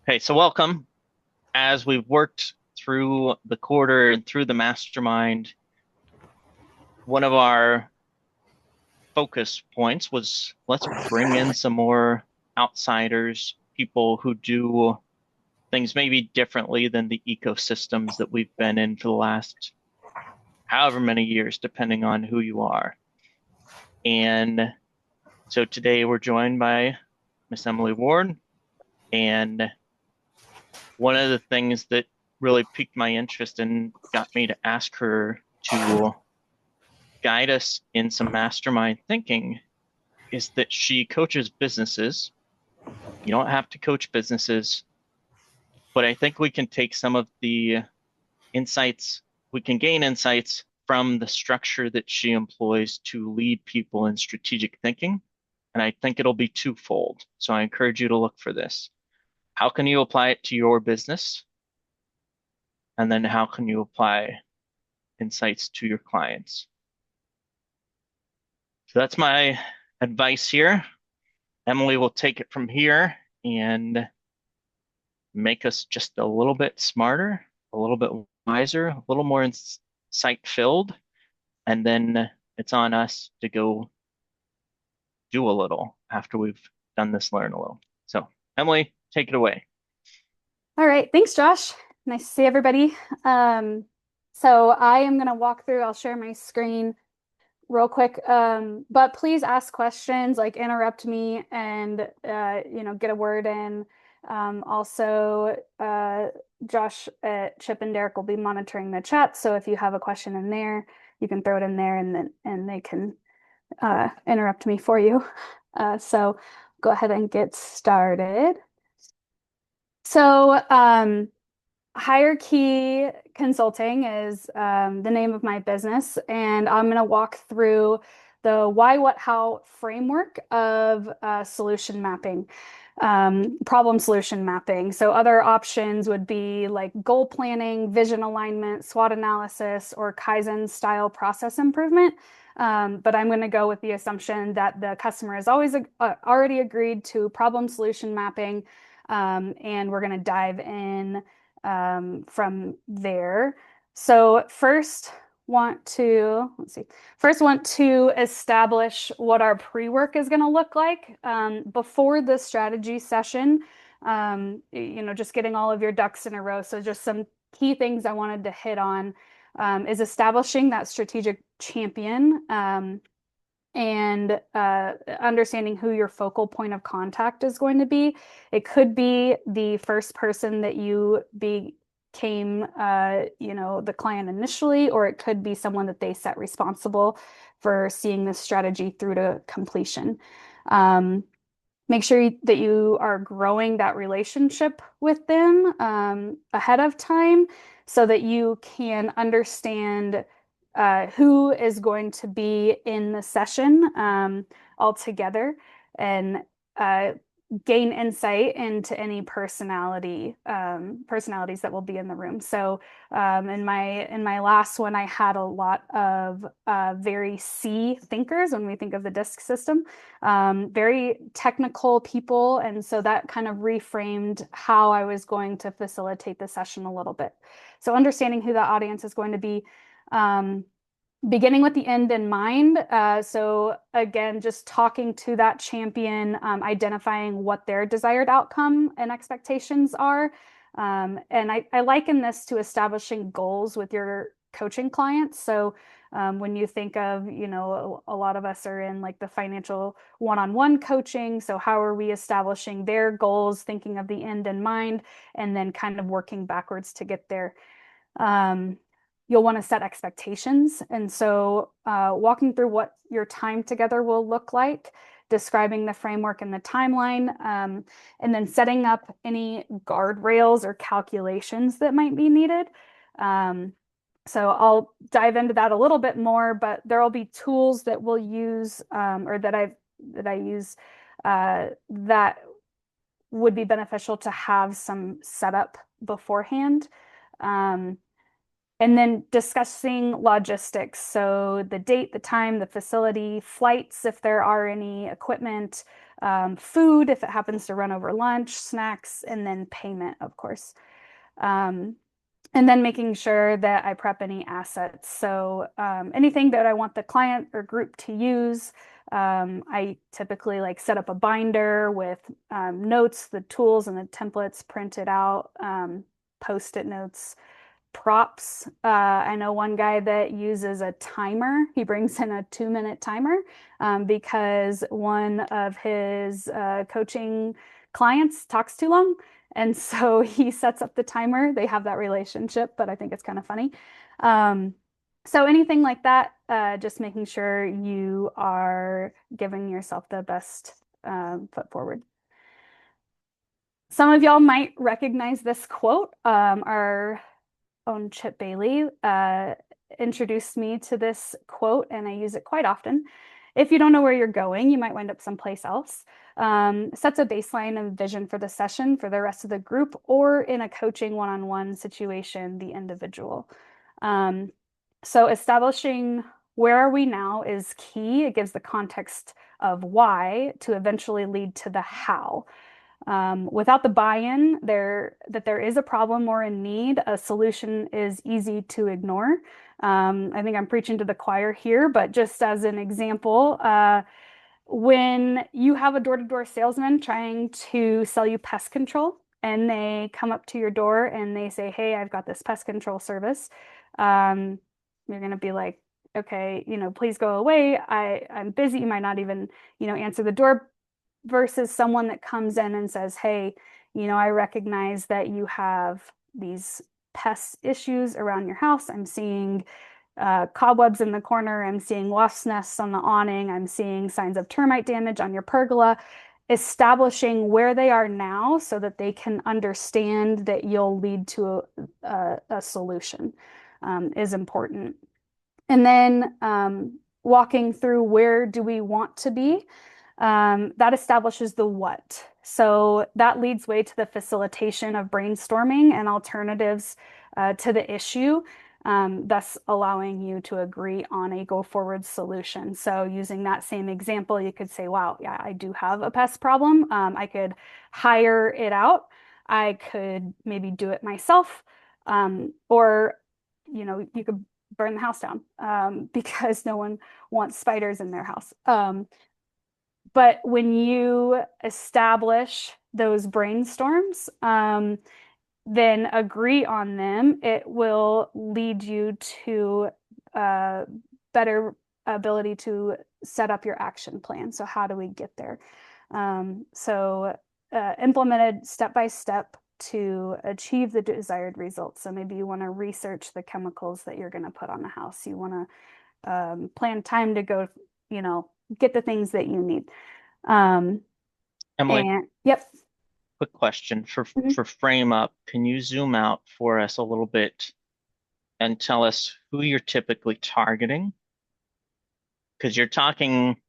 Okay, so welcome. As we've worked through the quarter and through the mastermind, one of our focus points was let's bring in some more outsiders, people who do things maybe differently than the ecosystems that we've been in for the last however many years, depending on who you are. And so today we're joined by Miss Emily Ward, and one of the things that really piqued my interest and got me to ask her to guide us in some mastermind thinking is that she coaches businesses. You don't have to coach businesses, but I think we can take some of the insights, we can gain insights from the structure that she employs to lead people in strategic thinking. And I think it'll be twofold. So I encourage you to look for this. How can you apply it to your business? And then how can you apply insights to your clients? So that's my advice here. Emily will take it from here and make us just a little bit smarter, a little bit wiser, a little more insight filled. And then it's on us to go do a little after we've done this, learn a little. So, Emily, take it away. All right, thanks, Josh. Nice to see everybody. Um, so I am going to walk through, I'll share my screen real quick. But please ask questions, like interrupt me and get a word in. Also, Josh at Chip and Derek will be monitoring the chat. So if you have a question in there, you can throw it in there and they can interrupt me for you. So go ahead and get started. So, Hierarchy Consulting is the name of my business, and I'm going to walk through the why, what, how framework of solution mapping, problem solution mapping. So other options would be like goal planning, vision alignment, SWOT analysis, or Kaizen style process improvement. But I'm going to go with the assumption that the customer has always already agreed to problem solution mapping, and we're going to dive in from there. So first want to establish what our pre-work is going to look like before the strategy session. Just getting all of your ducks in a row. So just some key things I wanted to hit on is establishing that strategic champion. And understanding who your focal point of contact is going to be. It could be the first person that you became, the client initially, or it could be someone that they set responsible for seeing this strategy through to completion. Make sure that you are growing that relationship with them ahead of time so that you can understand who is going to be in the session altogether and uh, gain insight into any personalities that will be in the room. So in my last one, I had a lot of very C thinkers when we think of the DISC system, very technical people, and so that kind of reframed how I was going to facilitate the session a little bit. So understanding who the audience is going to be. Um, Beginning with the end in mind. So again, just talking to that champion, identifying what their desired outcome and expectations are. And I liken this to establishing goals with your coaching clients. So when you think of, a lot of us are in like the financial one-on-one coaching. So how are we establishing their goals, thinking of the end in mind, and then kind of working backwards to get there. Um, you'll want to set expectations. And so, walking through what your time together will look like, describing the framework and the timeline, and then setting up any guardrails or calculations that might be needed. So I'll dive into that a little bit more, but there will be tools that we'll use or that I use that would be beneficial to have some setup beforehand. Um, and then discussing logistics. So the date, the time, the facility, flights, if there are any equipment, food if it happens to run over lunch, snacks, and then payment, of course. Um, and then making sure that I prep any assets. So anything that I want the client or group to use, I typically like set up a binder with notes, the tools and the templates printed out, post-it notes, props. I know one guy that uses a timer. He brings in a 2-minute timer because one of his coaching clients talks too long. And so he sets up the timer. They have that relationship, but I think it's kind of funny. Um, so anything like that, just making sure you are giving yourself the best foot forward. Some of y'all might recognize this quote. Our own Chip Bailey introduced me to this quote, and I use it quite often. If you don't know where you're going, you might wind up someplace else. Sets a baseline of vision for the session for the rest of the group, or in a coaching one-on-one situation, the individual. So establishing where are we now is key. It gives the context of why to eventually lead to the how. Without the buy-in that there is a problem or a need, a solution is easy to ignore. I think I'm preaching to the choir here, but just as an example, when you have a door-to-door salesman trying to sell you pest control and they come up to your door and they say, "Hey, I've got this pest control service," um, you're going to be like, "Okay, please go away. I'm busy." You might not even, answer the door, versus someone that comes in and says, "Hey, I recognize that you have these pest issues around your house. I'm seeing cobwebs in the corner. I'm seeing wasp nests on the awning. I'm seeing signs of termite damage on your pergola." Establishing where they are now so that they can understand that you'll lead to a solution is important. And then walking through where do we want to be, that establishes the what. So that leads way to the facilitation of brainstorming and alternatives to the issue, thus allowing you to agree on a go forward solution. So using that same example, you could say, "Wow, yeah, I do have a pest problem. I could hire it out. I could maybe do it myself." Or, you could burn the house down because no one wants spiders in their house. But when you establish those brainstorms, then agree on them, it will lead you to a better ability to set up your action plan. So how do we get there? Implemented step by step to achieve the desired results. So maybe you want to research the chemicals that you're going to put on the house. You want to plan time to go, get the things that you need. Emily, And yep. quick question for Mhm. for frame up. Can you zoom out for us a little bit and tell us who you're typically targeting? Because you're talking,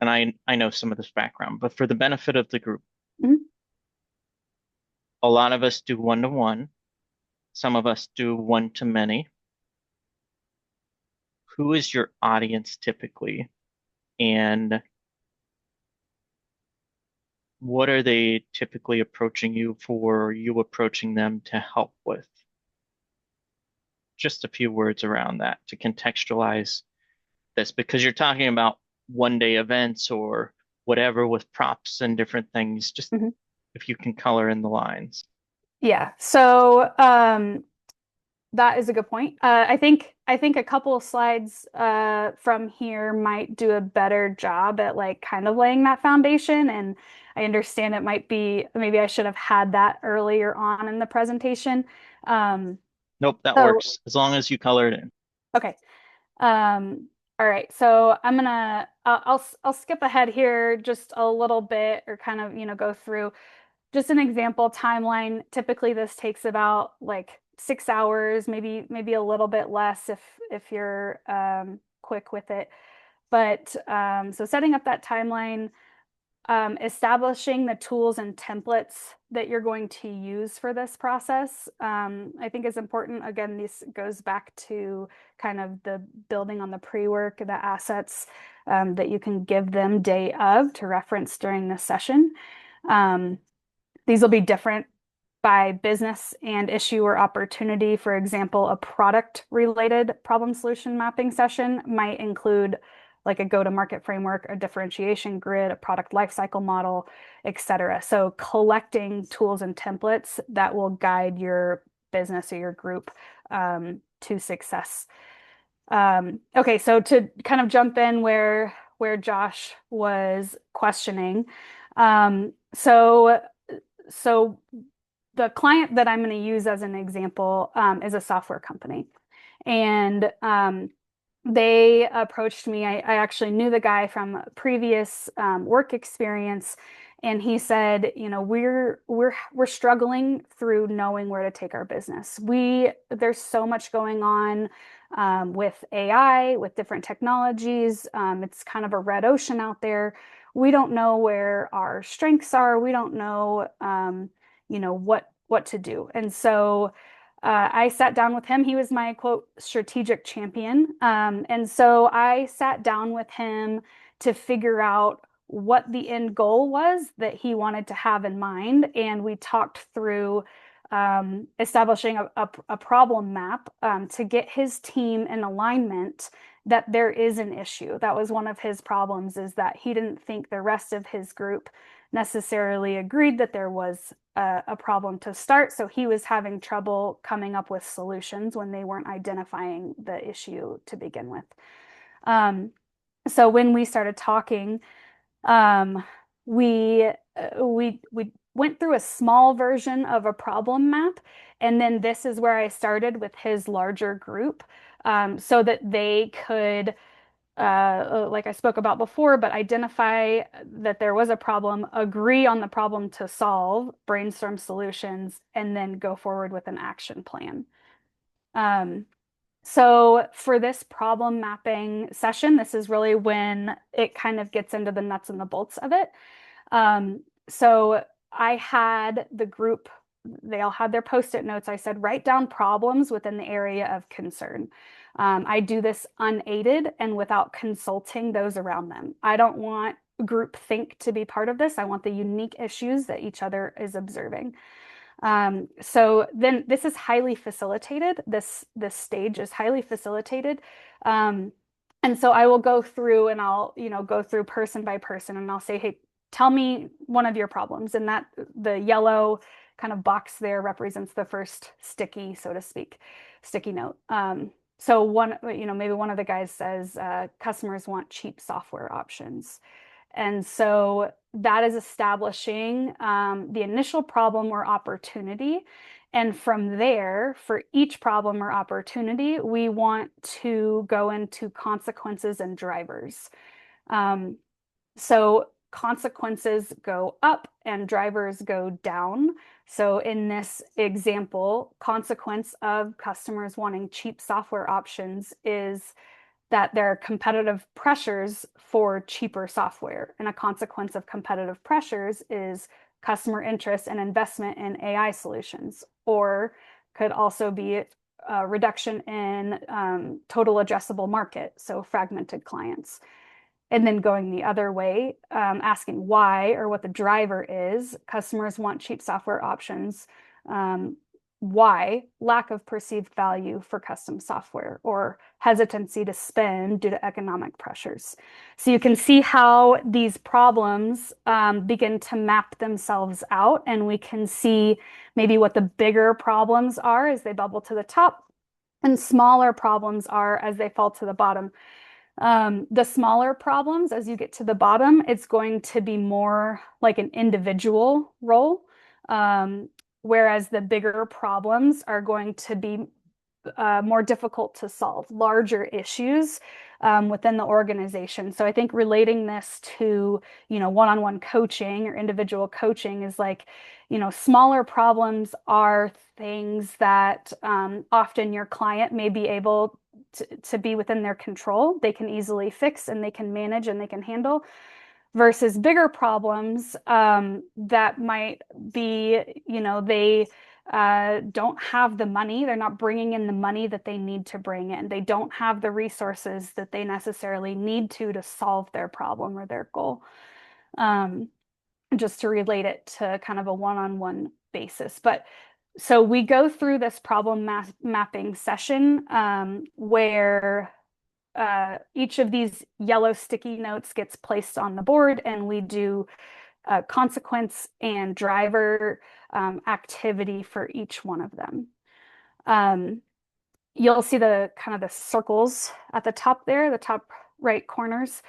and I know some of this background, but for the benefit of the group, Mhm. a lot of us do one-to-one. Some of us do one-to-many. Who is your audience typically? And what are they typically approaching you for, or you approaching them to help with? Just a few words around that to contextualize this, because you're talking about 1 day events or whatever with props and different things. Just Mhm. if you can color in the lines. Yeah. So that is a good point. I think a couple of slides from here might do a better job at like kind of laying that foundation. And I understand it might be maybe I should have had that earlier on in the presentation. Um, Nope, that so works as long as you color it in. okay. All right, so I'll skip ahead here just a little bit or kind of, go through just an example timeline. Typically this takes about like 6 hours, maybe a little bit less if you're quick with it. But so setting up that timeline, establishing the tools and templates that you're going to use for this process, I think is important. Again, this goes back to kind of the building on the pre-work, the assets that you can give them day of to reference during the session. These will be different by business and issue or opportunity. For example, a product related problem solution mapping session might include like a go-to-market framework, a differentiation grid, a product lifecycle model, etc. So collecting tools and templates that will guide your business or your group to success. Okay, so to kind of jump in where Josh was questioning, so the client that I'm going to use as an example is a software company, and they approached me. I actually knew the guy from previous work experience, and he said, you know, we're struggling through knowing where to take our business. There's so much going on with AI, with different technologies. It's kind of a red ocean out there. We don't know where our strengths are. We don't know, you know, what to do. And so I sat down with him. He was my quote strategic champion. And so I sat down with him to figure out what the end goal was that he wanted to have in mind. And we talked through establishing a problem map to get his team in alignment that there is an issue. That was one of his problems, is that he didn't think the rest of his group necessarily agreed that there was a problem to start. So he was having trouble coming up with solutions when they weren't identifying the issue to begin with. So when we started talking, we went through a small version of a problem map, and then this is where I started with his larger group, so that they could, like I spoke about before, but identify that there was a problem, agree on the problem to solve, brainstorm solutions, and then go forward with an action plan. So for this problem mapping session, this is really when it kind of gets into the nuts and the bolts of it. So I had the group, they all had their post-it notes. I said, write down problems within the area of concern. I do this unaided and without consulting those around them. I don't want group think to be part of this. I want the unique issues that each other is observing. So then this is highly facilitated. This stage is highly facilitated. And so I will go through and I'll, you know, go through person by person, and I'll say, hey, tell me one of your problems. And that the yellow kind of box there represents the first sticky, so to speak, sticky note. So one, you know, maybe one of the guys says, customers want cheap software options. And so that is establishing the initial problem or opportunity. And from there, for each problem or opportunity, we want to go into consequences and drivers. So consequences go up and drivers go down. So in this example, consequence of customers wanting cheap software options is that there are competitive pressures for cheaper software. And a consequence of competitive pressures is customer interest and investment in AI solutions, or could also be a reduction in total addressable market, so fragmented clients. And then going the other way, asking why or what the driver is. Customers want cheap software options. Why? Lack of perceived value for custom software, or hesitancy to spend due to economic pressures. So you can see how these problems begin to map themselves out, and we can see maybe what the bigger problems are as they bubble to the top, and smaller problems are as they fall to the bottom. The smaller problems, as you get to the bottom, it's going to be more like an individual role. Whereas the bigger problems are going to be more difficult to solve, larger issues within the organization. So I think relating this to, you know, one-on-one coaching or individual coaching is like, you know, smaller problems are things that often your client may be able to be within their control. They can easily fix and they can manage and they can handle. versus bigger problems that might be, they don't have the money. They're not bringing in the money that they need to bring in. They don't have the resources that they necessarily need to solve their problem or their goal. Um, just to relate it to kind of a one-on-one basis. But so we go through this problem mapping session where each of these yellow sticky notes gets placed on the board, and we do a consequence and driver activity for each one of them. You'll see the kind of the circles at the top there, the top right corners.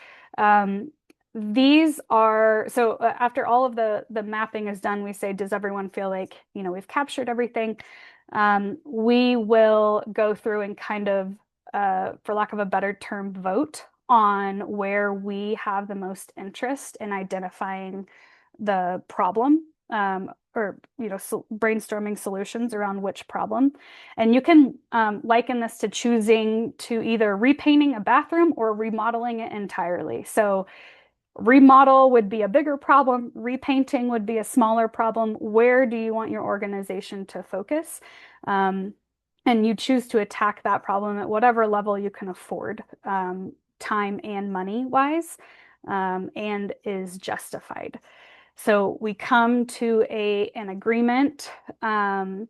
These are so after all of the mapping is done, we say, does everyone feel like, we've captured everything? We will go through and kind of, for lack of a better term, vote on where we have the most interest in identifying the problem, or brainstorming solutions around which problem. And you can liken this to choosing to either repainting a bathroom or remodeling it entirely. So remodel would be a bigger problem, repainting would be a smaller problem. Where do you want your organization to focus? And you choose to attack that problem at whatever level you can afford, time and money wise, and is justified. So we come to an agreement on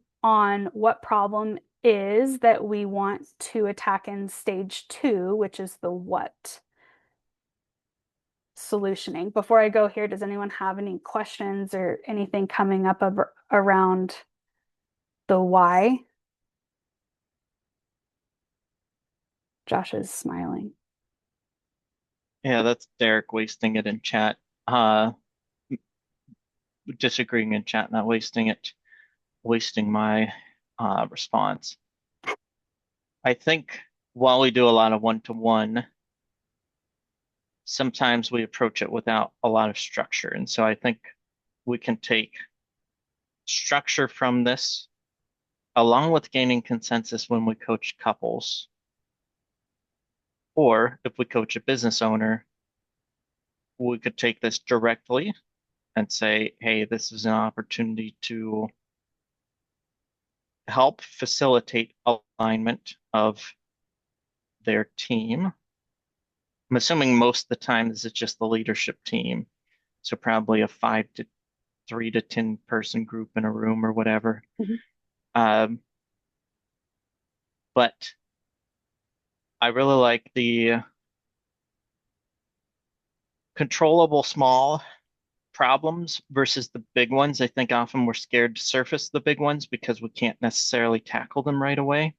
what problem is that we want to attack in stage 2, which is the what solutioning. Before I go here, does anyone have any questions or anything coming up around the why? Josh is smiling. Yeah, that's Derek wasting it in chat. Disagreeing in chat, not wasting it, wasting my response. I think while we do a lot of one-to-one, sometimes we approach it without a lot of structure. And so I think we can take structure from this along with gaining consensus when we coach couples. Or if we coach a business owner, we could take this directly and say, hey, this is an opportunity to help facilitate alignment of their team. I'm assuming most of the time this is just the leadership team. So probably a 3 to 10 person group in a room or whatever. But I really like the controllable small problems versus the big ones. I think often we're scared to surface the big ones because we can't necessarily tackle them right away.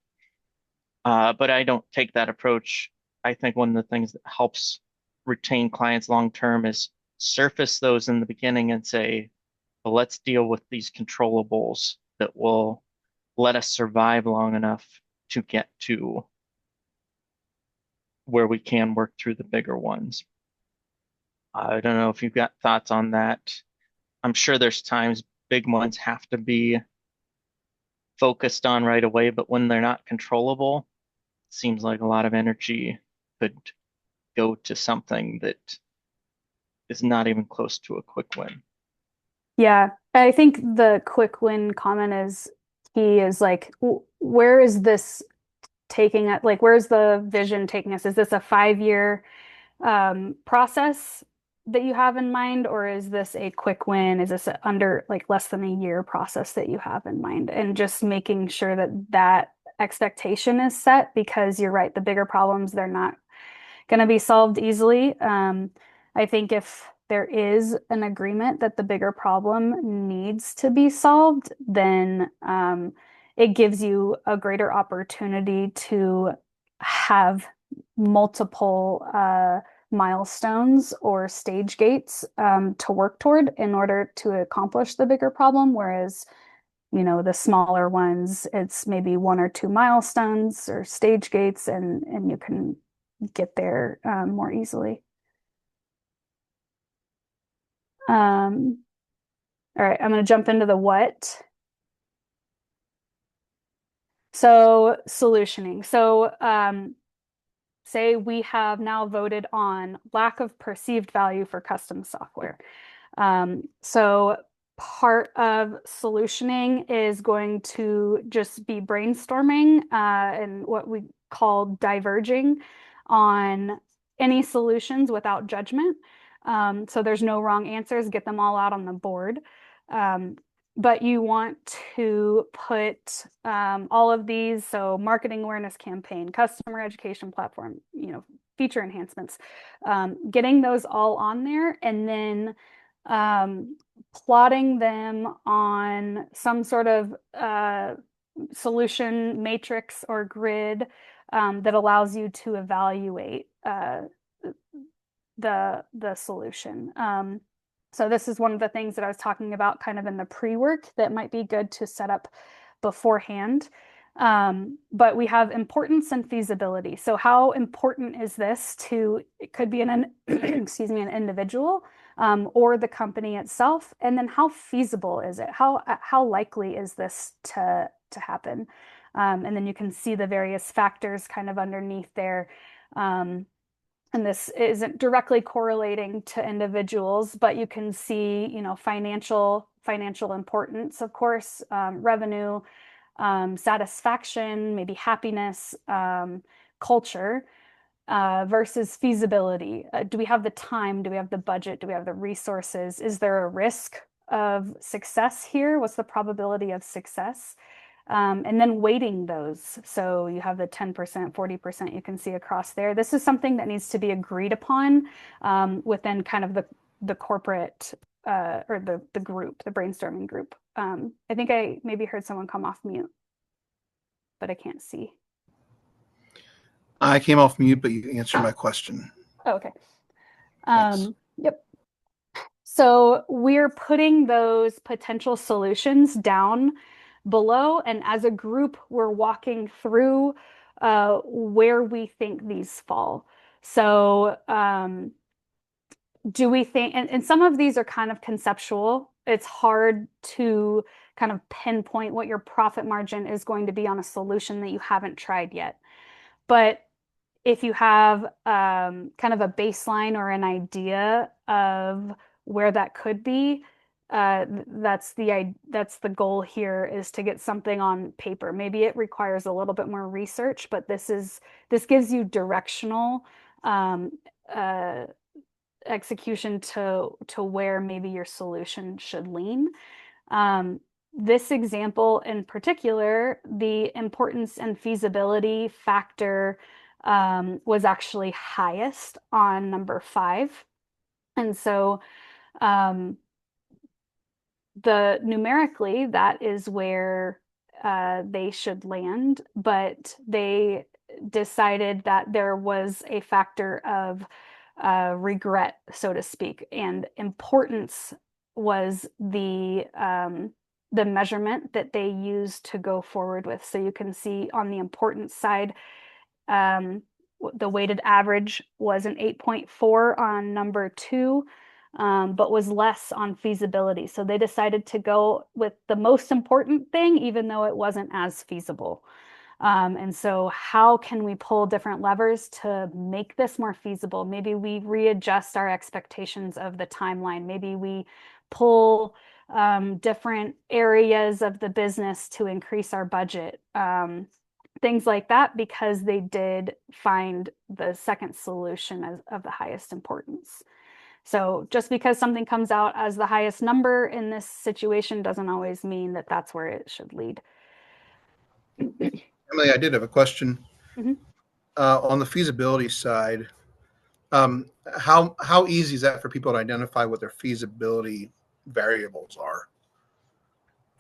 But I don't take that approach. I think one of the things that helps retain clients long term is surface those in the beginning and say, well, let's deal with these controllables that will let us survive long enough to get to where we can work through the bigger ones. I don't know if you've got thoughts on that. I'm sure there's times big ones have to be focused on right away, but when they're not controllable, it seems like a lot of energy could go to something that is not even close to a quick win. Yeah, I think the quick win comment is key, is like, where is this taking it? Like, where's the vision taking us? Is this a 5-year process that you have in mind, or is this a quick win? Is this under like less than a year process that you have in mind? And just making sure that that expectation is set, because you're right, the bigger problems, they're not going to be solved easily. I think if there is an agreement that the bigger problem needs to be solved, then it gives you a greater opportunity to have multiple milestones or stage gates to work toward in order to accomplish the bigger problem. Whereas, the smaller ones, it's maybe 1 or 2 milestones or stage gates, and you can get there more easily. All right, I'm going to jump into the what. So solutioning. So say we have now voted on lack of perceived value for custom software. So part of solutioning is going to just be brainstorming and what we call diverging on any solutions without judgment. So there's no wrong answers, get them all out on the board. But you want to put all of these, so marketing awareness campaign, customer education platform, feature enhancements, getting those all on there, and then plotting them on some sort of solution matrix or grid that allows you to evaluate the solution. So this is one of the things that I was talking about kind of in the pre-work that might be good to set up beforehand. But we have importance and feasibility. So how important is this to, it could be an excuse me, an individual or the company itself, and then how feasible is it? How likely is this to happen? And then you can see the various factors kind of underneath there. And this isn't directly correlating to individuals, but you can see, financial importance, of course, revenue, satisfaction, maybe happiness, culture, versus feasibility. Do we have the time? Do we have the budget? Do we have the resources? Is there a risk of success here? What's the probability of success? And then weighting those. So you have the 10%, 40% you can see across there. This is something that needs to be agreed upon within kind of the corporate or the group, the brainstorming group. I think I maybe heard someone come off mute, but I can't see. I came off mute, but you answered my question. Oh, okay. Yep. So we're putting those potential solutions down below, and as a group, we're walking through where we think these fall. So do we think, and some of these are kind of conceptual. It's hard to kind of pinpoint what your profit margin is going to be on a solution that you haven't tried yet. But if you have kind of a baseline or an idea of where that could be, that's the goal here, is to get something on paper. Maybe it requires a little bit more research, but this gives you directional execution to where maybe your solution should lean. This example in particular, the importance and feasibility factor was actually highest on number 5. And so numerically, that is where they should land, but they decided that there was a factor of regret, so to speak, and importance was the measurement that they used to go forward with. So you can see on the importance side, the weighted average was an 8.4 on number 2, but was less on feasibility. So they decided to go with the most important thing, even though it wasn't as feasible. And so how can we pull different levers to make this more feasible? Maybe we readjust our expectations of the timeline. Maybe we pull different areas of the business to increase our budget. Things like that, because they did find the second solution as of the highest importance. So just because something comes out as the highest number in this situation doesn't always mean that that's where it should lead. Emily, I did have a question. Mm-hmm. On the feasibility side, how easy is that for people to identify what their feasibility variables are?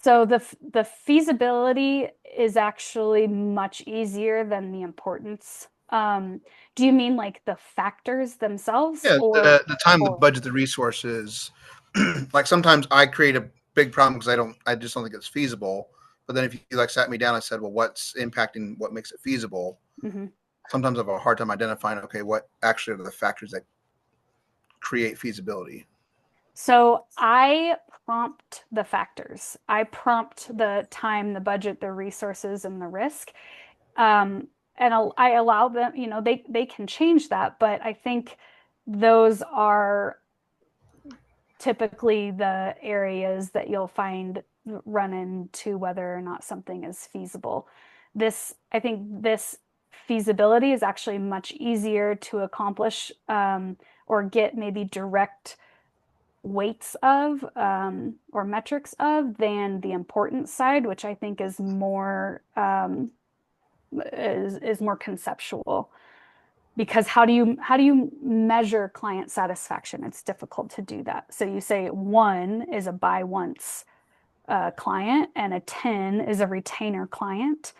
So the feasibility is actually much easier than the importance. Do you mean like the factors themselves? Yeah, or the time, the budget, the resources. Like sometimes I create a big problem because I just don't think it's feasible. But then if you like sat me down and said, well, what's impacting what makes it feasible? Mm-hmm. Sometimes I have a hard time identifying, okay, what actually are the factors that create feasibility? So I prompt the factors. I prompt the time, the budget, the resources, and the risk. I allow them, they can change that, but I think those are typically the areas that you'll find run into whether or not something is feasible. I think this feasibility is actually much easier to accomplish, or get maybe direct weights of, or metrics of, than the importance side, which I think is more more conceptual. Because how do you measure client satisfaction? It's difficult to do that. So you say 1 is a buy once client and a 10 is a retainer client.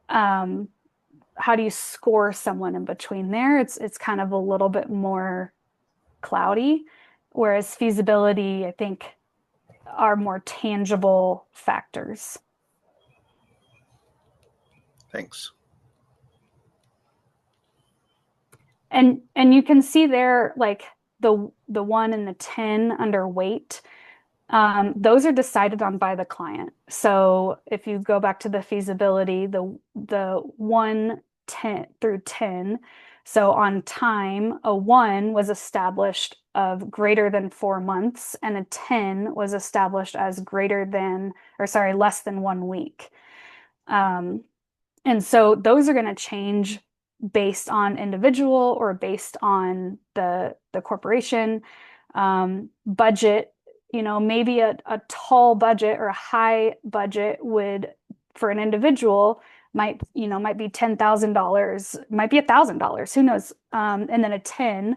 How do you score someone in between there? It's kind of a little bit more cloudy, whereas feasibility, I think, are more tangible factors. Thanks. And you can see there, like the 1 and the 10 under weight, those are decided on by the client. So if you go back to the feasibility, the 1, 10 through 10, so on time, a 1 was established of greater than 4 months, and a 10 was established as less than 1 week. And so those are going to change based on individual or based on the corporation. Budget, maybe a tall budget or a high budget would, for an individual, might be $10,000, might be $1,000, who knows? And then a 10,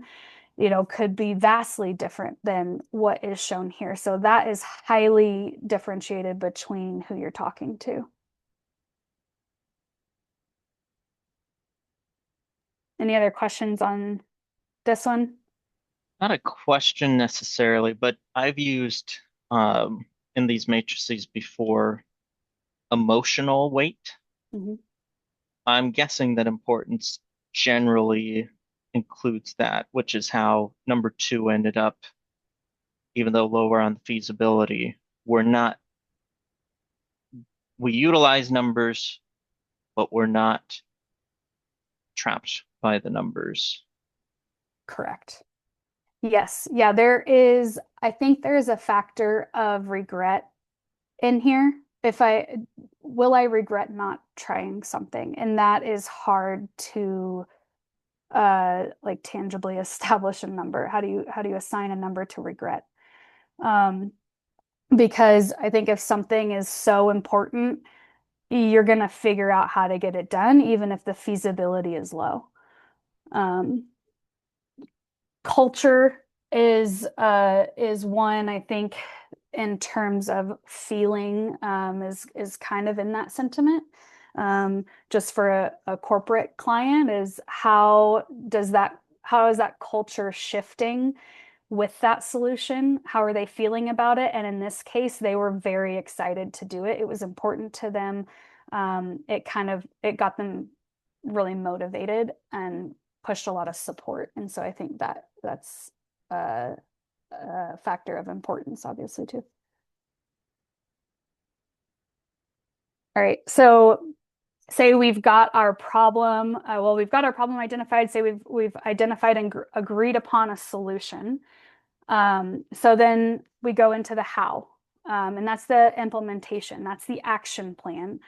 could be vastly different than what is shown here. So that is highly differentiated between who you're talking to. Any other questions on this one? Not a question necessarily, but I've used in these matrices before emotional weight. Mhm. I'm guessing that importance generally includes that, which is how number 2 ended up, even though lower on the feasibility. We utilize numbers, but we're not trapped by the numbers. Correct. Yes. Yeah, I think there's a factor of regret in here. Will I regret not trying something? And that is hard to like tangibly establish a number. How do you assign a number to regret? Because I think if something is so important, you're going to figure out how to get it done, even if the feasibility is low. Culture is one, I think, in terms of feeling, is kind of in that sentiment. Just for a corporate client, is how is that culture shifting with that solution? How are they feeling about it? And in this case, they were very excited to do it. It was important to them. It got them really motivated and pushed a lot of support. And so I think that's a factor of importance, obviously, too. All right, so say we've got our problem. We've got our problem identified. Say we've identified and agreed upon a solution. So then we go into the how, and that's the implementation. That's the action plan.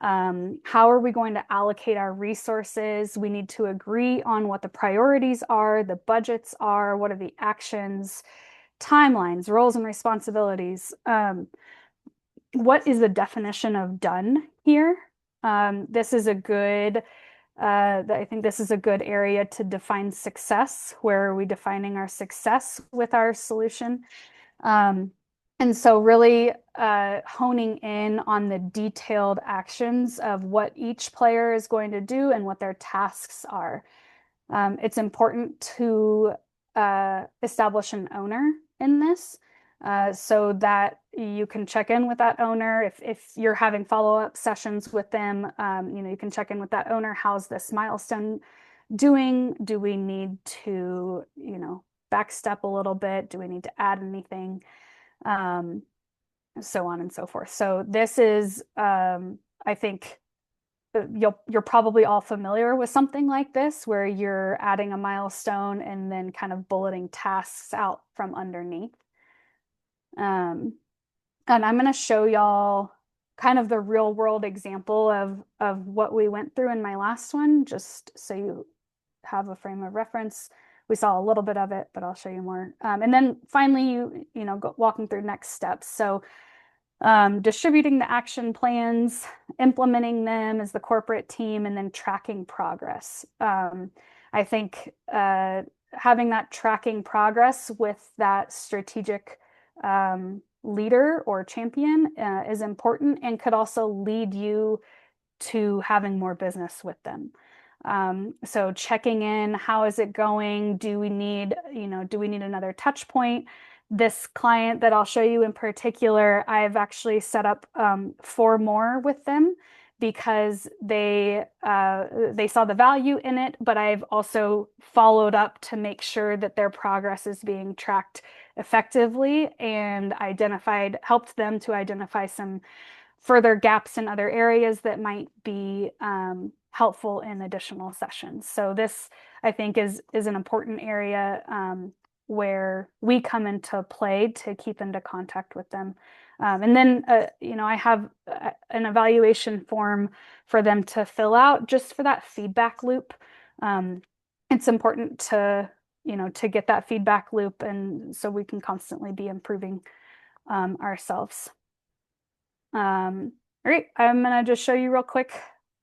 How are we going to allocate our resources? We need to agree on what the priorities are, the budgets are, what are the actions, timelines, roles and responsibilities. What is the definition of done here? This is a good, I think this is a good area to define success. Where are we defining our success with our solution? And so really honing in on the detailed actions of what each player is going to do and what their tasks are. It's important to establish an owner in this, so that you can check in with that owner. If you're having follow-up sessions with them, you can check in with that owner. How's this milestone doing? Do we need to, backstep a little bit? Do we need to add anything? So on and so forth. So this is, I think, you're probably all familiar with something like this, where you're adding a milestone and then kind of bulleting tasks out from underneath. And I'm going to show y'all kind of the real world example of what we went through in my last one, just so you have a frame of reference. We saw a little bit of it, but I'll show you more. And then finally, walking through next steps. So distributing the action plans, implementing them as the corporate team, and then tracking progress. I think having that tracking progress with that strategic leader or champion is important, and could also lead you to having more business with them. So checking in, how is it going? Do we need another touch point? This client that I'll show you in particular, I've actually set up 4 more with them, because they saw the value in it, but I've also followed up to make sure that their progress is being tracked effectively, and helped them to identify some further gaps in other areas that might be helpful in additional sessions. So this, I think, is an important area where we come into play to keep into contact with them. And then, I have an evaluation form for them to fill out, just for that feedback loop. It's important to get that feedback loop, and so we can constantly be improving ourselves. All right, I'm gonna just show you real quick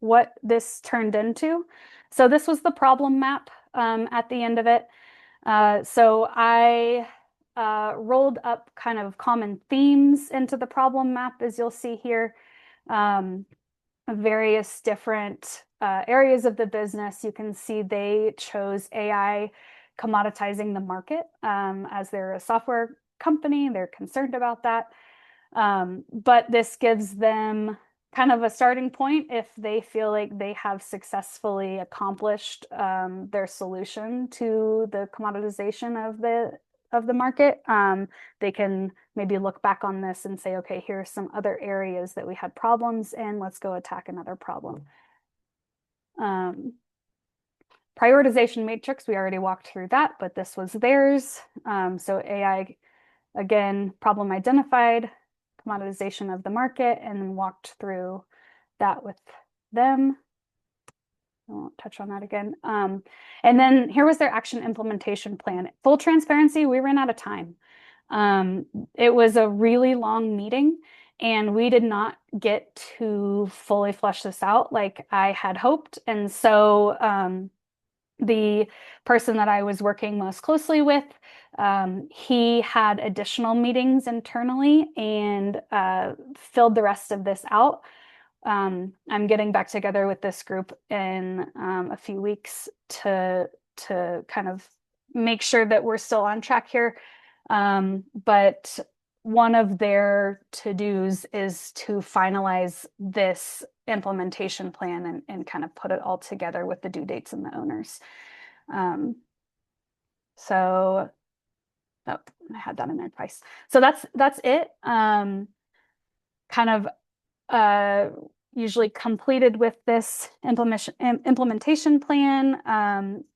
what this turned into. So this was the problem map at the end of it. So I rolled up kind of common themes into the problem map, as you'll see here. Various different areas of the business. You can see they chose AI commoditizing the market. As they're a software company, they're concerned about that. But this gives them kind of a starting point if they feel like they have successfully accomplished their solution to the commoditization of the market. They can maybe look back on this and say, okay, here are some other areas that we had problems in. Let's go attack another problem. Prioritization matrix, we already walked through that, but this was theirs. So AI, again, problem identified, commoditization of the market, and then walked through that with them. I won't touch on that again. And then here was their action implementation plan. Full transparency, we ran out of time. It was a really long meeting, and we did not get to fully flesh this out like I had hoped. And so the person that I was working most closely with, he had additional meetings internally and filled the rest of this out. I'm getting back together with this group in a few weeks to kind of make sure that we're still on track here. But one of their to-dos is to finalize this implementation plan and kind of put it all together with the due dates and the owners. So oh, I had that in there twice. So that's it. Kind of usually completed with this implementation plan,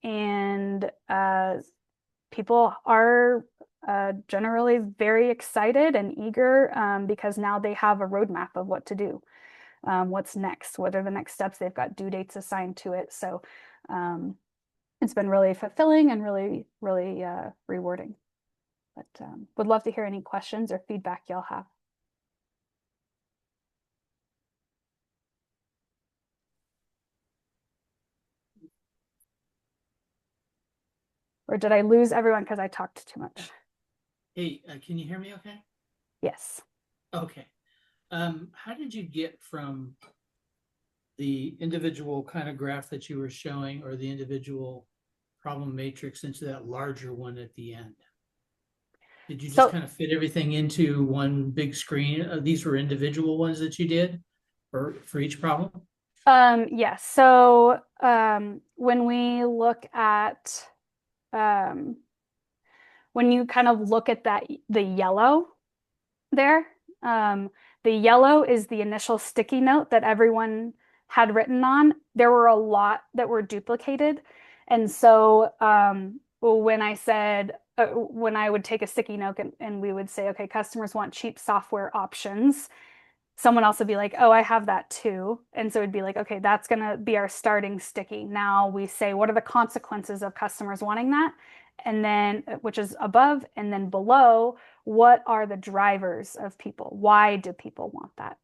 and people are generally very excited and eager because now they have a roadmap of what to do, what's next, what are the next steps. They've got due dates assigned to it. So it's been really fulfilling and really, really rewarding. But would love to hear any questions or feedback y'all have. Or did I lose everyone because I talked too much? Hey, can you hear me okay? Yes. Okay. How did you get from the individual kind of graph that you were showing, or the individual problem matrix, into that larger one at the end? Did you just kind of fit everything into one big screen? These were individual ones that you did for each problem? Yes. So when we look at when you kind of look at the yellow there, the yellow is the initial sticky note that everyone had written on, there were a lot that were duplicated. And so when I said, when I would take a sticky note and we would say, okay, customers want cheap software options, someone else would be like, oh, I have that too. And so it'd be like, okay, that's going to be our starting sticky. Now we say, what are the consequences of customers wanting that? And then, which is above, and then below, what are the drivers of people? Why do people want that?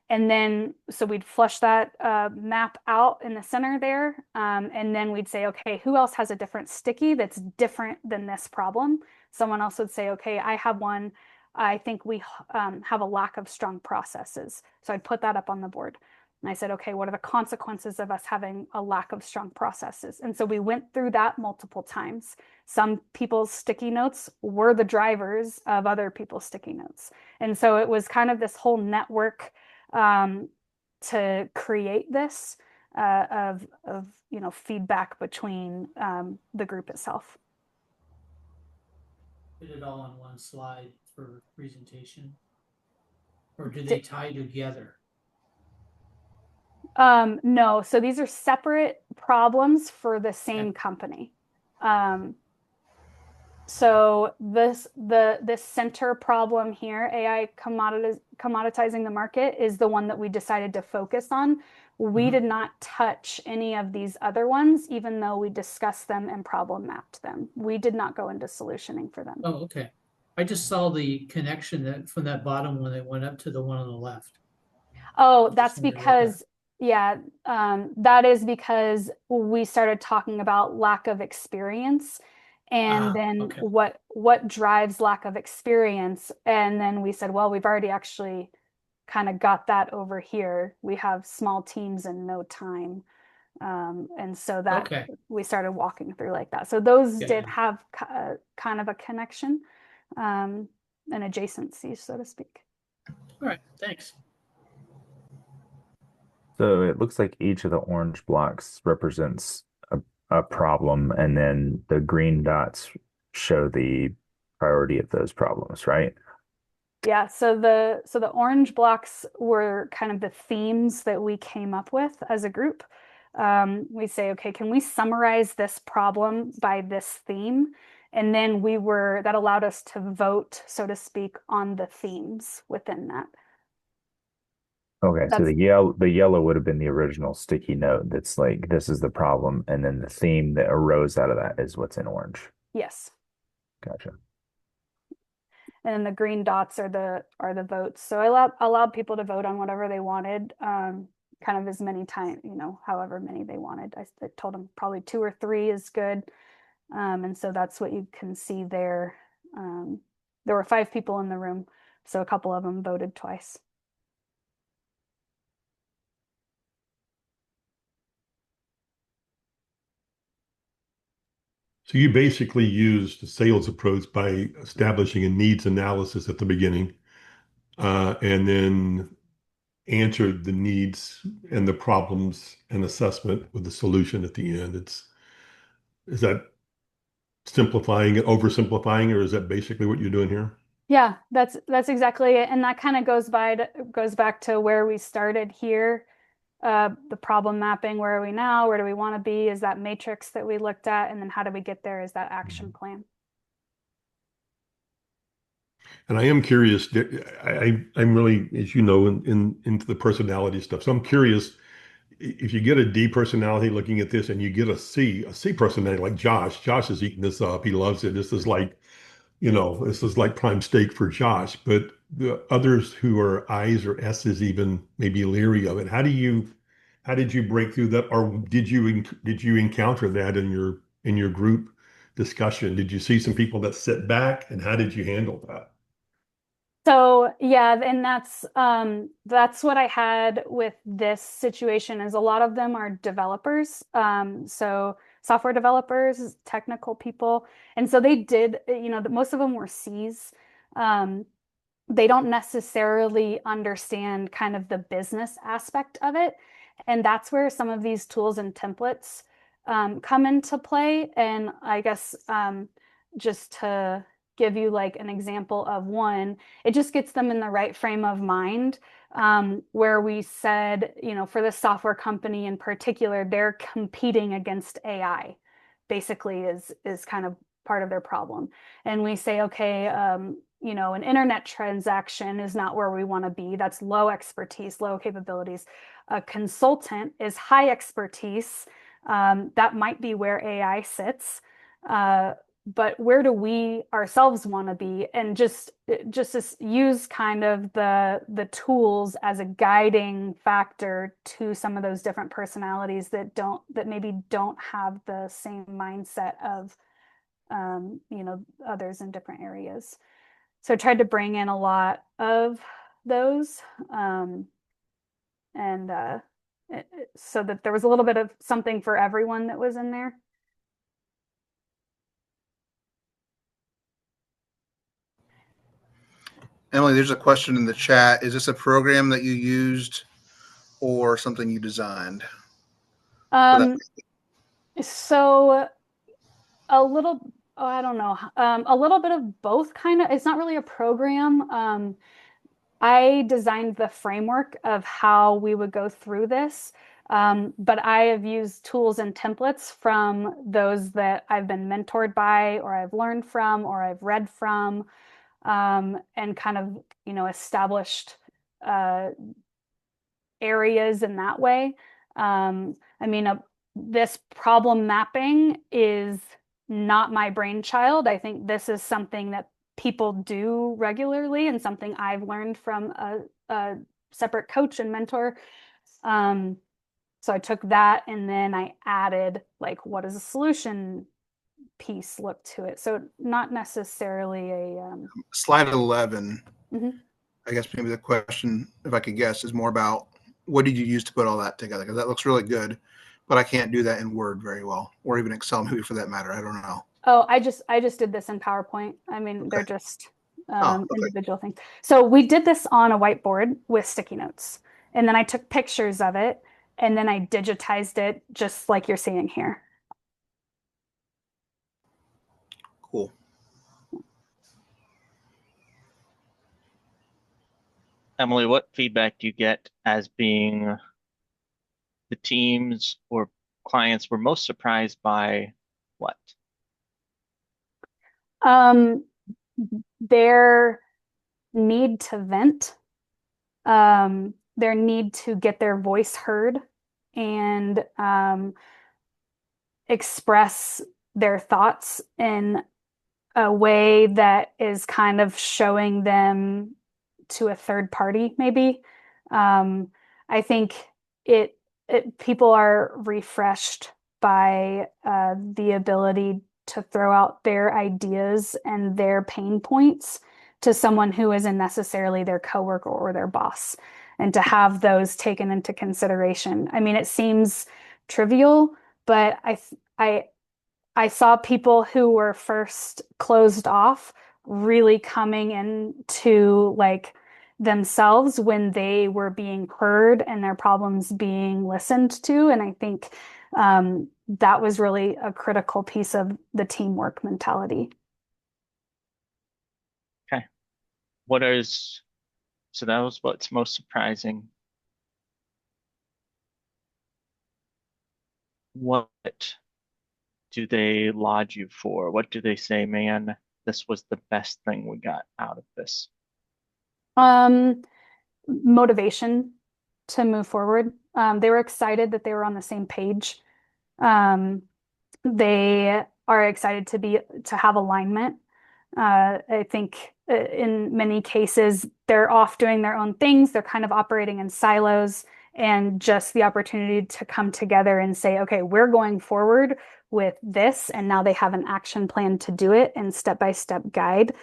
And then, so we'd flush that map out in the center there. And then we'd say, okay, who else has a different sticky that's different than this problem? Someone else would say, okay, I have one. I think we have a lack of strong processes. So I'd put that up on the board. And I said, okay, what are the consequences of us having a lack of strong processes? And so we went through that multiple times. Some people's sticky notes were the drivers of other people's sticky notes. And so it was kind of this whole network to create this of feedback between the group itself. Put it all on one slide for presentation, or do they tie together? No, so these are separate problems for the same company. So this center problem here, AI commoditizing the market, is the one that we decided to focus on. We did not touch any of these other ones, even though we discussed them and problem mapped them. We did not go into solutioning for them. Oh, okay. I just saw the connection that from that bottom when it went up to the one on the left. Oh, that's because, yeah, that is because we started talking about lack of experience. And then okay. what drives lack of experience? And then we said, well, we've already actually kind of got that over here. We have small teams and no time. And so that we started walking through like that. So those did have kind of a connection, an adjacency, so to speak. All right, thanks. So it looks like each of the orange blocks represents a problem, and then the green dots show the priority of those problems, right? Yeah, so the orange blocks were kind of the themes that we came up with as a group. We say, okay, can we summarize this problem by this theme? And then that allowed us to vote, so to speak, on the themes within that. Okay, so the yellow would have been the original sticky note that's like, this is the problem, and then the theme that arose out of that is what's in orange. Yes. Gotcha. And then the green dots are the votes. So I allowed people to vote on whatever they wanted, kind of as many times, however many they wanted. I told them probably 2 or 3 is good. And so that's what you can see there. There were 5 people in the room, so a couple of them voted twice. So you basically used the sales approach by establishing a needs analysis at the beginning, and then answered the needs and the problems and assessment with the solution at the end. Is that simplifying it, oversimplifying, or is that basically what you're doing here? Yeah, that's exactly it. And that kind of goes back to where we started here. The problem mapping, where are we now? Where do we want to be? Is that matrix that we looked at? And then how do we get there? Is that action plan? And I am curious, I'm really, as you know, into the personality stuff. So I'm curious, if you get a D personality looking at this and you get a C personality like Josh is eating this up. He loves it. This is like prime steak for Josh. But the others who are I's or S's even maybe leery of it. How did you break through that, or did you encounter that in your group discussion? Did you see some people that sit back, and how did you handle that? So yeah, and that's what I had with this situation, is a lot of them are developers. So software developers, technical people. And so they did, most of them were C's. They don't necessarily understand kind of the business aspect of it. And that's where some of these tools and templates come into play. And I guess just to give you like an example of one. It just gets them in the right frame of mind, where we said, for this software company in particular, they're competing against AI, basically is kind of part of their problem. And we say, okay, an internet transaction is not where we want to be. That's low expertise, low capabilities. A consultant is high expertise. That might be where AI sits. But where do we ourselves want to be? And just use kind of the tools as a guiding factor to some of those different personalities that maybe don't have the same mindset of others in different areas. So I tried to bring in a lot of those, so that there was a little bit of something for everyone that was in there. Emily, there's a question in the chat. Is this a program that you used or something you designed? So a little, I don't know, a little bit of both kind of. It's not really a program. I designed the framework of how we would go through this, but I have used tools and templates from those that I've been mentored by, or I've learned from, or I've read from, and kind of, established areas in that way. This problem mapping is not my brainchild. I think this is something that people do regularly and something I've learned from a separate coach and mentor. So I took that and then I added, like, what does a solution piece look to it? So not necessarily a slide 11. Mhm. I guess maybe the question, if I could guess, is more about what did you use to put all that together? Because that looks really good, but I can't do that in Word very well, or even Excel, maybe for that matter. I don't know. Oh, I just did this in PowerPoint. They're just Okay. individual things. So we did this on a whiteboard with sticky notes, and then I took pictures of it, and then I digitized it just like you're seeing here. Cool. Emily, what feedback do you get as being the teams or clients were most surprised by what? Their need to vent, their need to get their voice heard, and express their thoughts in a way that is kind of showing them to a third party, maybe. I think people are refreshed by the ability to throw out their ideas and their pain points to someone who isn't necessarily their coworker or their boss, and to have those taken into consideration. It seems trivial, but I saw people who were first closed off really coming into like themselves when they were being heard and their problems being listened to. And I think that was really a critical piece of the teamwork mentality. Okay. So that was what's most surprising. What do they laud you for? What do they say, man, this was the best thing we got out of this? Motivation to move forward. They were excited that they were on the same page. They are excited to have alignment. I think in many cases, they're off doing their own things. They're kind of operating in silos, and just the opportunity to come together and say, okay, we're going forward with this. And now they have an action plan to do it and step-by-step guide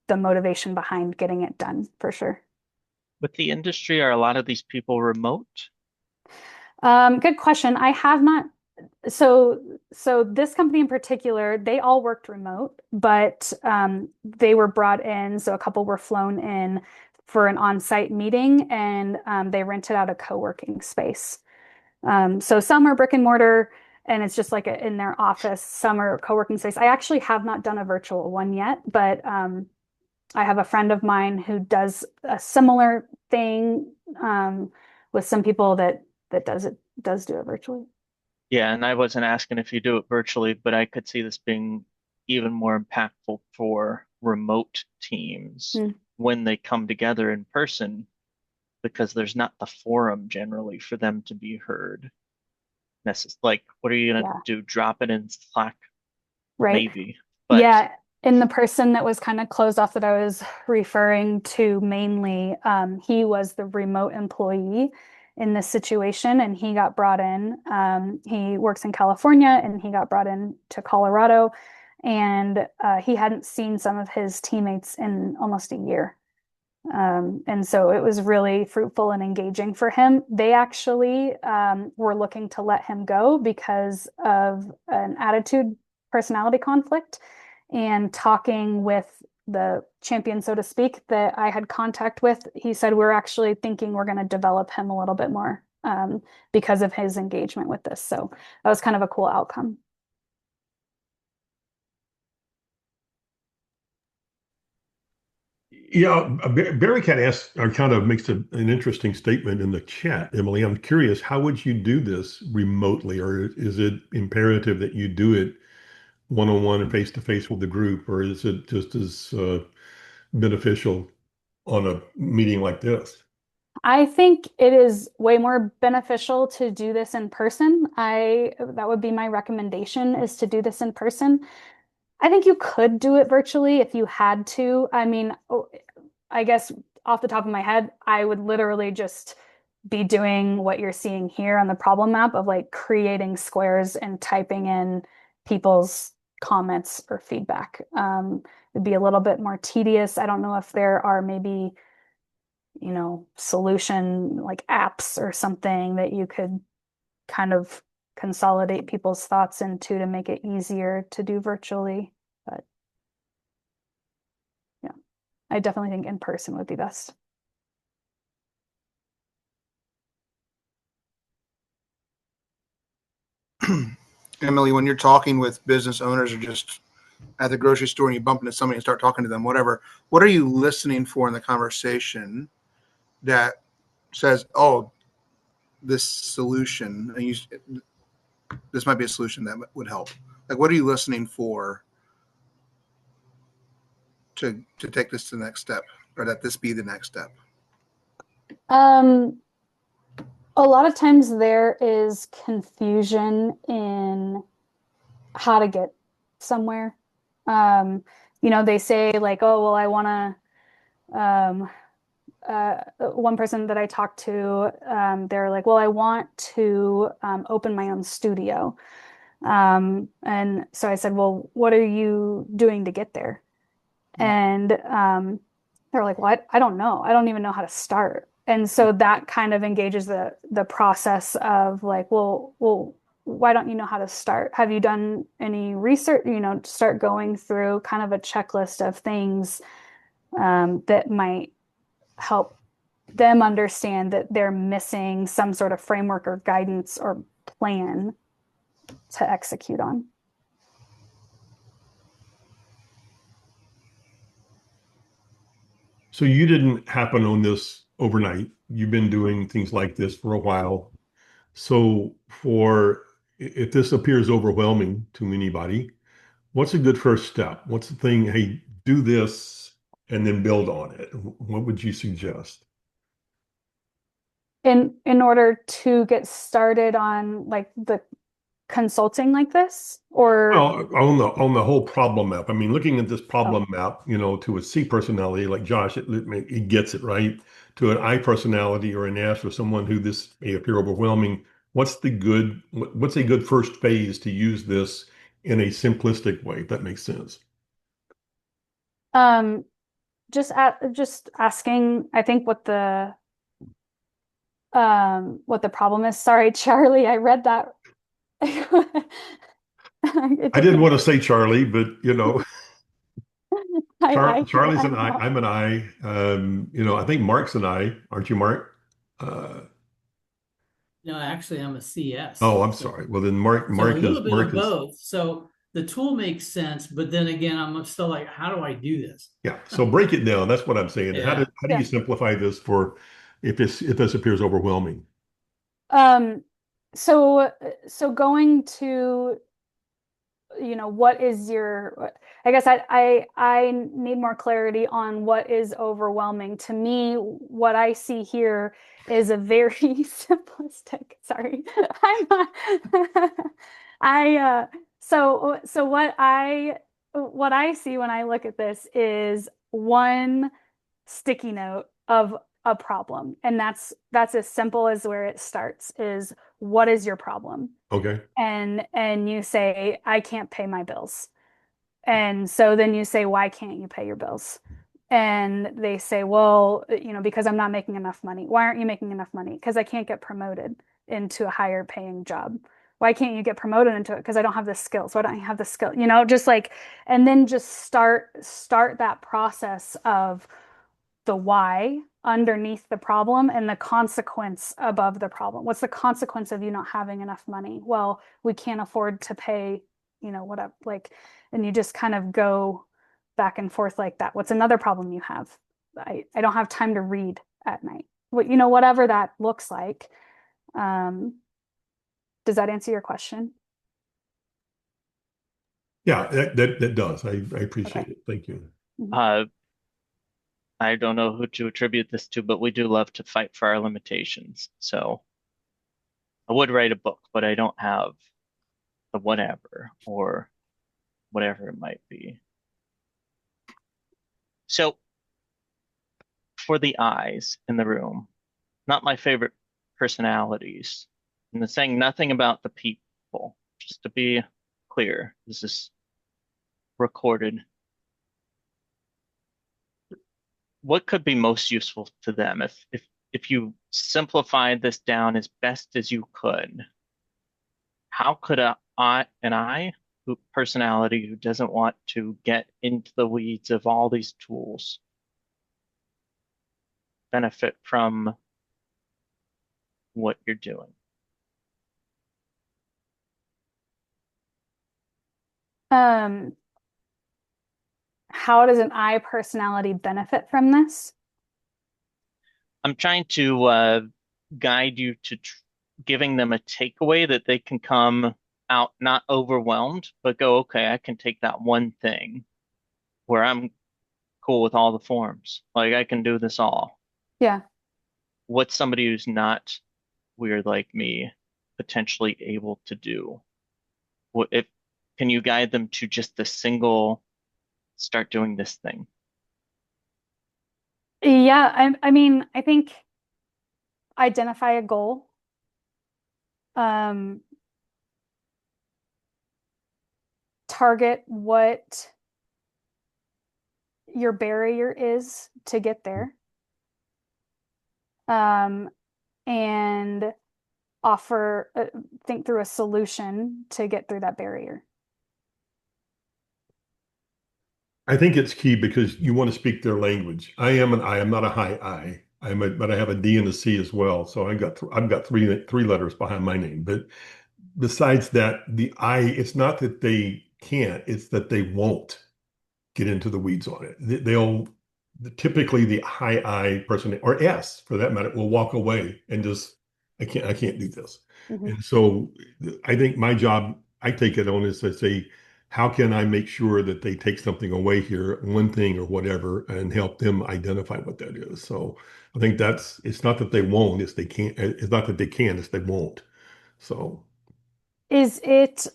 the motivation behind getting it done, for sure. With the industry, are a lot of these people remote? Good question. I have not. So this company in particular, they all worked remote, but they were brought in. So a couple were flown in for an on-site meeting, and they rented out a co-working space. So some are brick and mortar, and it's just like in their office, summer co-working space. I actually have not done a virtual one yet, but I have a friend of mine who does a similar thing with some people that does do it virtually. Yeah, and I wasn't asking if you do it virtually, but I could see this being even more impactful for remote teams Mm. when they come together in person, because there's not the forum generally for them to be heard. Like, what are you gonna Yeah. do? Drop it in Slack? Right. Maybe. But Yeah. And the person that was kind of closed off that I was referring to mainly, he was the remote employee in this situation, and he got brought in. He works in California, and he got brought in to Colorado, and he hadn't seen some of his teammates in almost a year. And so it was really fruitful and engaging for him. They actually were looking to let him go because of an attitude personality conflict. And talking with the champion, so to speak, that I had contact with, he said, we're actually thinking we're going to develop him a little bit more because of his engagement with this. So that was kind of a cool outcome. Yeah, Barry Cat asked, or kind of makes an interesting statement in the chat. Emily, I'm curious, how would you do this remotely, or is it imperative that you do it one-on-one and face-to-face with the group, or is it just as beneficial on a meeting like this? I think it is way more beneficial to do this in person. That would be my recommendation, is to do this in person. I think you could do it virtually if you had to. I mean, I guess off the top of my head, I would literally just be doing what you're seeing here on the problem map of like creating squares and typing in people's comments or feedback. It'd be a little bit more tedious. I don't know if there are maybe, solution like apps or something that you could kind of consolidate people's thoughts into to make it easier to do virtually. But yeah, I definitely think in person would be best. Emily, when you're talking with business owners or just at the grocery store and you bump into somebody and start talking to them, whatever, what are you listening for in the conversation that says, oh, this solution, and this might be a solution that would help? Like, what are you listening for to take this to the next step, or that this be the next step? A lot of times there is confusion in how to get somewhere. They say like, oh, well, I want to, one person that I talked to, they're like, well, I want to open my own studio. And so I said, well, what are you doing to get there? And they're like, well, I don't know. I don't even know how to start. And so that kind of engages the process of like, well, why don't you know how to start? Have you done any research, to start going through kind of a checklist of things that might help them understand that they're missing some sort of framework or guidance or plan to execute on. So you didn't happen on this overnight. You've been doing things like this for a while. So if this appears overwhelming to anybody, what's a good first step? What's the thing, hey, do this and then build on it? What would you suggest? In order to get started on like the consulting like this, or Well, on the whole problem map. I mean, looking at this problem map, to a C personality like Josh, it gets it right. To an I personality or an S or someone who this may appear overwhelming, what's a good first phase to use this in a simplistic way, if that makes sense? just asking, I think what the problem is. Sorry, Charlie, I read that. I didn't want to say Charlie, but Charlie's an I, know. I'm an I. I think Mark's an I, aren't you, Mark? No, actually, I'm a CS. Oh, I'm So- sorry. Well, then Mark so a Mark little is bit Mark of is both. So the tool makes sense, but then again, I'm still like, how do I do this? yeah. So break it down. That's what I'm saying. Yeah. How do Yeah. you simplify this for if this appears overwhelming? So going to, what is your, I guess I need more clarity on what is overwhelming. To me, what I see here is a very simplistic, sorry. I'm not, so what I see when I look at this is one sticky note of a problem. And that's as simple as where it starts is, what is your problem? Okay. And you say, I can't pay my bills. And so then you say, why can't you pay your bills? And they say, well, because I'm not making enough money. Why aren't you making enough money? Because I can't get promoted into a higher paying job. Why can't you get promoted into it? Because I don't have the skills. Why don't you have the skill? Just like, and then just start that process of the why underneath the problem and the consequence above the problem. What's the consequence of you not having enough money? Well, we can't afford to pay, whatever, like, and you just kind of go back and forth like that. What's another problem you have? I don't have time to read at night. Whatever that looks like. Does that answer your question? Yeah, that does. I appreciate Okay. it. Thank you. Uh, I don't know who to attribute this to, but we do love to fight for our limitations. So I would write a book, but I don't have the whatever or whatever it might be. So for the eyes in the room, not my favorite personalities. And the saying nothing about the people. Just to be clear, this is recorded. What could be most useful to them if you simplified this down as best as you could? How could an I who personality who doesn't want to get into the weeds of all these tools benefit from what you're doing? How does an I personality benefit from this? I'm trying to guide you to giving them a takeaway that they can come out not overwhelmed, but go, okay, I can take that one thing where I'm cool with all the forms. Like I can do this all. Yeah. What's somebody who's not weird like me potentially able to do? What if can you guide them to just a single start doing this thing? Yeah, I mean, I think identify a goal. Um, target what your barrier is to get there. And think through a solution to get through that barrier. I think it's key because you want to speak their language. I am an I. I'm not a high I. But I have a D and a C as well. So I've got three letters behind my name. But besides that, the I, it's not that they can't, it's that they won't get into the weeds on it. They'll typically the high I person or S for that matter will walk away and just I can't do this. Mhm. And so I think my job I take it on is to say how can I make sure that they take something away here, one thing or whatever, and help them identify what that is. So I think it's not that they won't, it's they can't, it's not that they can, it's they won't. So Is it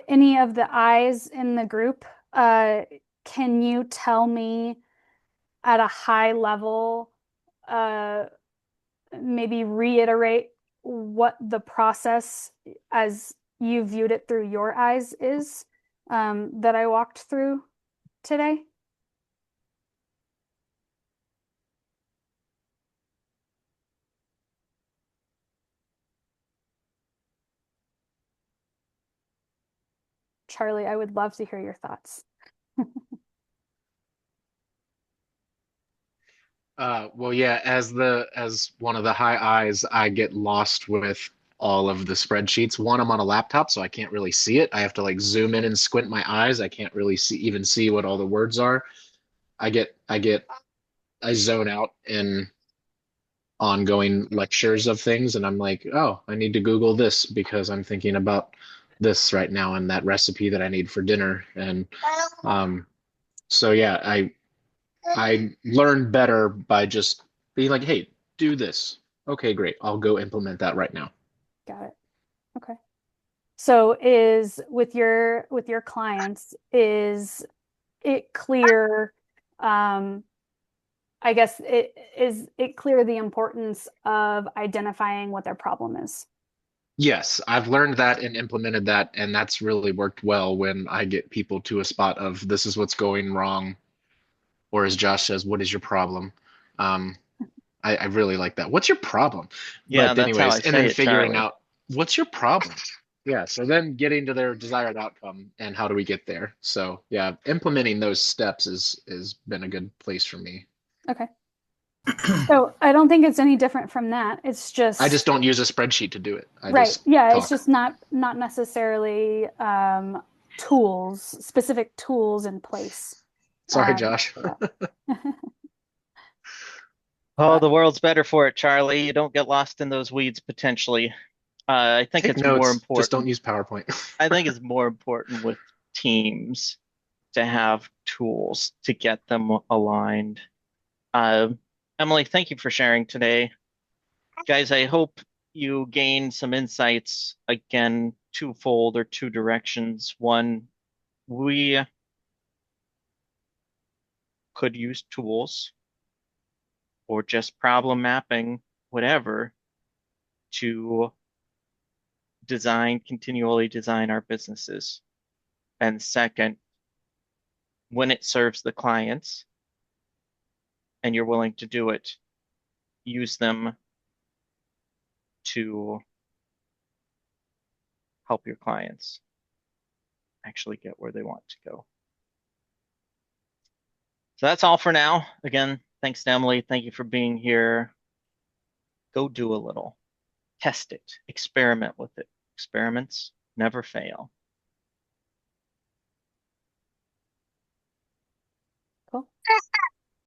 any of the I's in the group? Can you tell me at a high level, uh, maybe reiterate what the process as you viewed it through your eyes is, that I walked through today? Charlie, I would love to hear your thoughts. Well, yeah, as one of the high eyes, I get lost with all of the spreadsheets. One, I'm on a laptop, so I can't really see it. I have to like zoom in and squint my eyes. I can't really see what all the words are. I zone out in ongoing lectures of things, and I'm like, oh, I need to Google this because I'm thinking about this right now and that recipe that I need for dinner. And um, so yeah, I learn better by just being like, hey, do this. Okay, great. I'll go implement that right now. Got it. Okay. So is with your clients, is it clear, I guess is it clear the importance of identifying what their problem is? Yes, I've learned that and implemented that, and that's really worked well when I get people to a spot of this is what's going wrong, or as Josh says, what is your problem? Um, I really like that. What's your problem? Yeah, But that's how I anyways, and say then it, figuring Charlie. out what's your problem. Yeah, so then getting to their desired outcome and how do we get there? So yeah, implementing those steps is been a good place for me. Okay. So I don't think it's any different from that. It's I just just don't use a spreadsheet to do it. I right. just Yeah, it's talk. just not necessarily tools, specific tools in place Sorry, Josh. for that. Oh, But the world's better for it, Charlie. You don't get lost in those weeds potentially. I think Take it's more notes, just don't important. use PowerPoint. I think it's more important with teams to have tools to get them aligned. Uh, Emily, thank you for sharing today. Guys, I hope you gain some insights, again, twofold or two directions. One, we could use tools or just problem mapping, whatever, to continually design our businesses. And second, when it serves the clients and you're willing to do it, use them to help your clients actually get where they want to go. So that's all for now. Again, thanks to Emily. Thank you for being here. Go do a little, test it, experiment with it. Experiments never fail. cool.